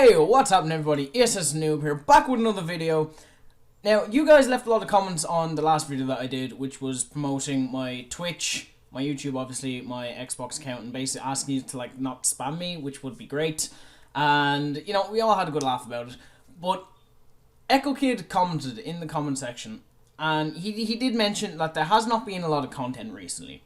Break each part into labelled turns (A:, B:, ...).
A: Hey, what's happening everybody? OurTacticalNoOb here, back with another video. Now, you guys left a lot of comments on the last video that I did, which was promoting my Twitch, my YouTube obviously, my Xbox account, and basically asking you to like not spam me, which would be great. And, you know, we all had a good laugh about it. But Echo Kid commented in the comment section, and he did mention that there has not been a lot of content recently.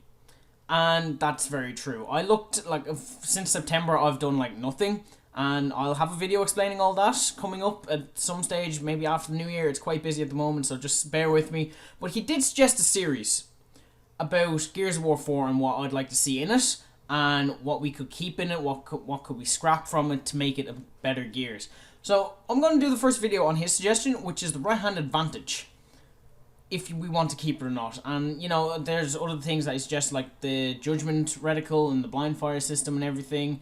A: And that's very true. I looked, like, since September I've done like nothing. And I'll have a video explaining all that coming up at some stage, maybe after the new year. It's quite busy at the moment, so just bear with me. But he did suggest a series about Gears of War 4 and what I'd like to see in it, and what we could keep in it, what could we scrap from it to make it a better Gears. So I'm going to do the first video on his suggestion, which is the right-hand advantage, if we want to keep it or not. And, you know, there's other things that he suggests, like the Judgment Reticle and the blind fire system and everything,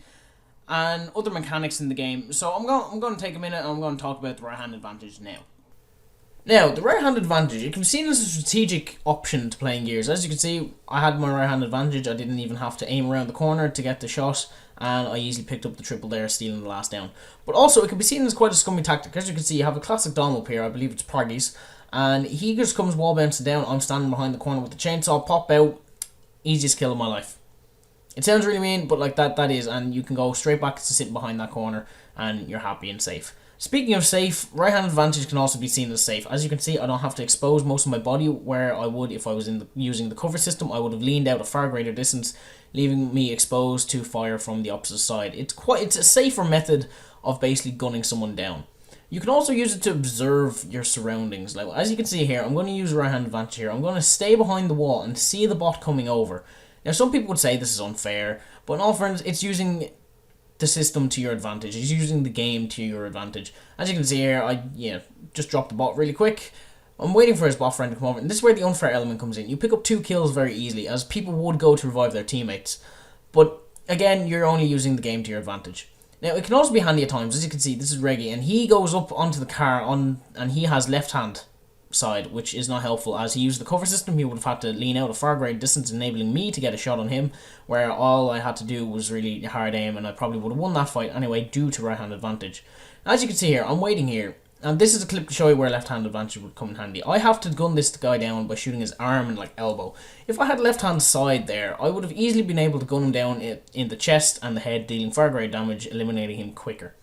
A: and other mechanics in the game. So I'm going to take a minute and I'm going to talk about the right-hand advantage now. Now, the right-hand advantage, it can be seen as a strategic option to playing Gears. As you can see, I had my right-hand advantage. I didn't even have to aim around the corner to get the shot, and I easily picked up the triple there, stealing the last down. But also, it can be seen as quite a scummy tactic. As you can see, you have a classic Dom up here, I believe it's Pargis, and he just comes wall bouncing down. I'm standing behind the corner with the chainsaw, pop out, easiest kill of my life. It sounds really mean, but like that is, and you can go straight back to sitting behind that corner, and you're happy and safe. Speaking of safe, right-hand advantage can also be seen as safe. As you can see, I don't have to expose most of my body where I would if I was using the cover system. I would have leaned out a far greater distance, leaving me exposed to fire from the opposite side. It's a safer method of basically gunning someone down. You can also use it to observe your surroundings. Like, as you can see here, I'm going to use right-hand advantage here. I'm going to stay behind the wall and see the bot coming over. Now, some people would say this is unfair, but in all fairness, it's using the system to your advantage. It's using the game to your advantage. As you can see here, I just dropped the bot really quick. I'm waiting for his bot friend to come over, and this is where the unfair element comes in. You pick up 2 kills very easily, as people would go to revive their teammates. But, again, you're only using the game to your advantage. Now, it can also be handy at times. As you can see, this is Reggie, and he goes up onto the car, and he has left-hand side, which is not helpful. As he used the cover system, he would have had to lean out a far greater distance, enabling me to get a shot on him, where all I had to do was really hard aim, and I probably would have won that fight anyway due to right-hand advantage. As you can see here, I'm waiting here, and this is a clip to show you where left-hand advantage would come in handy. I have to gun this guy down by shooting his arm and like elbow. If I had left-hand side there, I would have easily been able to gun him down in the chest and the head, dealing far greater damage, eliminating him quicker.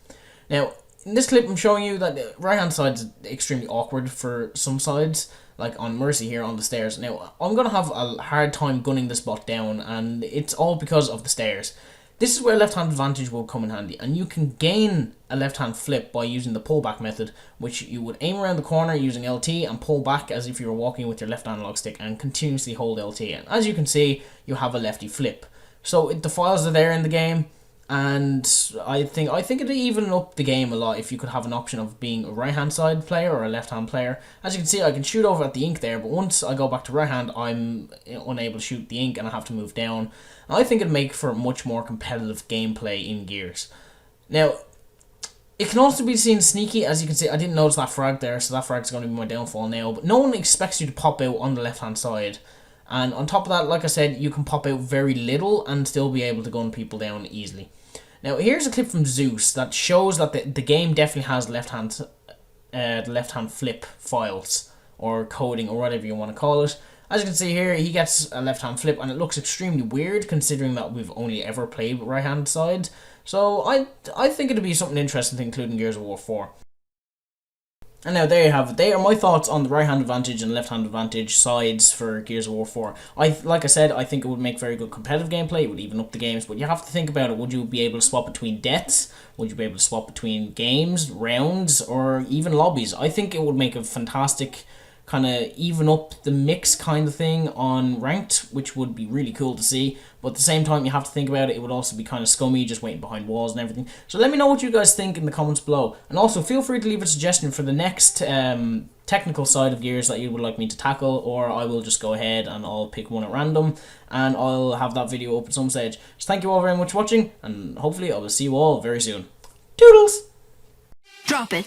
A: Now, in this clip, I'm showing you that the right-hand side is extremely awkward for some sides, like on Mercy here on the stairs. Now, I'm going to have a hard time gunning this bot down, and it's all because of the stairs. This is where left-hand advantage will come in handy, and you can gain a left-hand flip by using the pullback method, which you would aim around the corner using LT and pull back as if you were walking with your left analog stick and continuously hold LT. And as you can see, you have a lefty flip. So the files are there in the game. And I think it'd even up the game a lot if you could have an option of being a right-hand side player or a left-hand player. As you can see, I can shoot over at the ink there, but once I go back to right-hand, I'm unable to shoot the ink and I have to move down. And I think it'd make for much more competitive gameplay in Gears. Now, it can also be seen sneaky. As you can see, I didn't notice that frag there, so that frag's going to be my downfall now. But no one expects you to pop out on the left-hand side. And on top of that, like I said, you can pop out very little and still be able to gun people down easily. Now, here's a clip from Zeus that shows that the game definitely has left-hand flip files, or coding, or whatever you want to call it. As you can see here, he gets a left-hand flip, and it looks extremely weird, considering that we've only ever played with right-hand side. So, I think it'd be something interesting to include in Gears of War 4. And now there you have it. They are my thoughts on the right-hand advantage and left-hand advantage sides for Gears of War 4. Like I said, I think it would make very good competitive gameplay. It would even up the games, but you have to think about it. Would you be able to swap between deaths? Would you be able to swap between games, rounds, or even lobbies? I think it would make a fantastic kind of even up the mix kind of thing on ranked, which would be really cool to see. But at the same time, you have to think about it, it would also be kind of scummy, just waiting behind walls and everything. So let me know what you guys think in the comments below. And also, feel free to leave a suggestion for the next technical side of Gears that you would like me to tackle, or I will just go ahead and I'll pick one at random, and I'll have that video up at some stage. So thank you all very much for watching, and hopefully I will see you all very soon. Toodles!
B: Drop it.